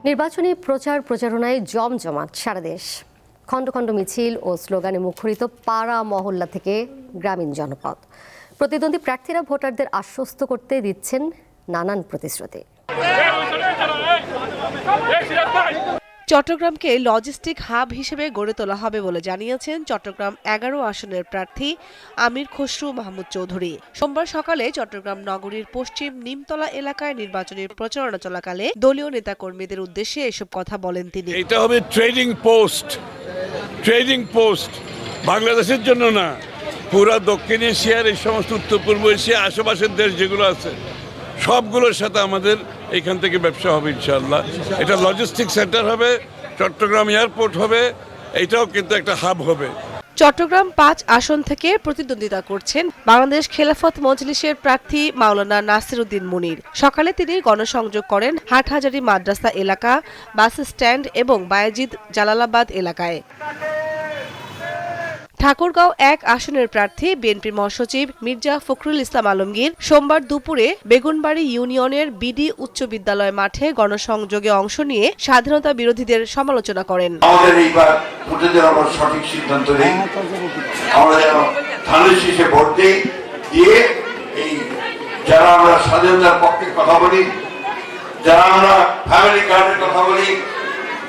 নির্বাচনী প্রচারণায় জমজমাট সারা দেশ। খণ্ড খণ্ড মিছিল ও স্লোগানে মুখরিত পাড়া মহল্লা থেকে গ্রামীণ জনপদ। প্রতিদ্বন্দ্বী প্রার্থীরা ভোটারদের আশ্বস্ত করতে দিচ্ছেন নানান প্রতিশ্রুতি। চট্টগ্রামকে লজিস্টিক হাব হিসেবে গড়ে তোলা হবে বলে জানিয়েছেন চট্টগ্রাম 11 আসনের প্রার্থী আমির খসরু মাহমুদ চৌধুরী। সোমবার সকালে চট্টগ্রাম নগরীর পশ্চিম নিমতলা এলাকায় নির্বাচনী প্রচারণা চলাকালে দলীয় নেতাকর্মীদের উদ্দেশ্যে এসব কথা বলেন তিনি। এটা হবে ট্রেডিং পোস্ট বাংলাদেশের জন্য না, পুরা দক্ষিণ এশিয়ার এই সমস্ত উত্তর পূর্ব এশিয়া আশেপাশের দেশ যেগুলো আছে সবগুলোর সাথে আমাদের এখান থেকে ব্যবসা হবে ইনশাআল্লাহ। এটা লজিস্টিক সেন্টার হবে, চট্টগ্রাম এয়ারপোর্ট হবে, এটাও কিন্তু একটা হাব হবে। চট্টগ্রাম 5 আসন থেকে প্রতিদ্বন্দ্বিতা করছেন বাংলাদেশ খেলাফত মজলিসের প্রার্থী মাওলানা নাসির উদ্দিন মুনির। সকালে তিনি গণসংযোগ করেন হাটহাজারী মাদ্রাসা এলাকা, বাস স্ট্যান্ড এবং বায়েজিদ জালালাবাদ এলাকায়। ঠাকুরগাঁও 1 আসনের প্রার্থী বিএনপির মহাসচিব মির্জা ফখরুল ইসলাম আলমগীর সোমবার দুপুরে বেগুনবাড়ি ইউনিয়নের বিডি উচ্চ বিদ্যালয় মাঠে গণসংযোগে অংশ নিয়ে স্বাধীনতা বিরোধীদের সমালোচনা করেন। আমাদের এইবার ভোটের আমরা সঠিক সিদ্ধান্ত নেই, আমরা যেন ধানের শীষে ভোট দিয়ে এই যারা আমরা স্বাধীনতার পক্ষে কথা বলি, যারা আমরা ফ্যামিলি কার্ডের কথা বলি,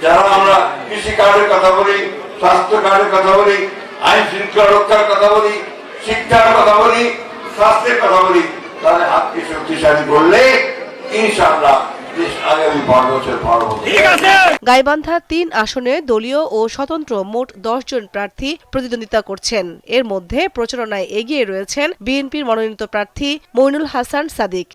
যারা আমরা কৃষি কার্ডের কথা বলি, স্বাস্থ্য কার্ডের কথা বলি, আইন শৃঙ্খলা রক্ষার কথা বলি, শিক্ষার কথা বলি, স্বাস্থ্যের কথা বলি, তাদের হাতকে শক্তিশালী করলে ইনশাআল্লাহ দেশ আগামী 5 বছর ভালো হবে। গাইবান্ধা 3 আসনে দলীয় ও স্বতন্ত্র মোট 10 জন প্রার্থী প্রতিদ্বন্দ্বিতা করছেন। এর মধ্যে প্রচারণায় এগিয়ে রয়েছেন বিএনপির মনোনীত প্রার্থী মইনুল হাসান সাদিক।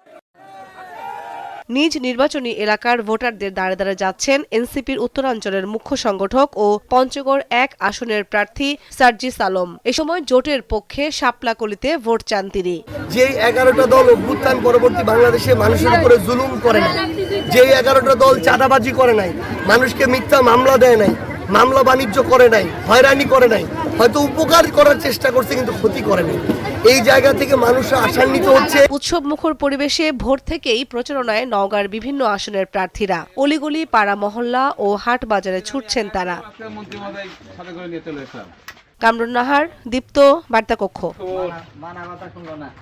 নিজ নির্বাচনী এলাকার ভোটারদের দ্বারে দ্বারে যাচ্ছেন এনসিপির উত্তরাঞ্চলের মুখ্য সংগঠক ও পঞ্চগড় 1 আসনের প্রার্থী সার্জিস আলম। এ সময় জোটের পক্ষে শাপলাকলিতে ভোট চান তিনি। যে 11টা দল অভ্যুত্থান পরবর্তী বাংলাদেশে মানুষের উপরে জুলুম করে নাই, যে 11টা দল চাঁদাবাজি করে নাই, মানুষকে মিথ্যা মামলা দেয় নাই, মামলা বাণিজ্য করে নাই, হয়রানি করে নাই, হয়তো উপকার করার চেষ্টা করছে কিন্তু ক্ষতি করে নাই, এই জায়গা থেকে মানুষ আশান্বিত হচ্ছে। উৎসব মুখর পরিবেশে ভোর থেকেই প্রচারণায় নওগাঁর বিভিন্ন আসনের প্রার্থীরা অলিগলি, পাড়া মহল্লা ও হাট বাজারে ছুটছেন তারা। কামরুন নাহার, দীপ্ত, বার্তা কক্ষ।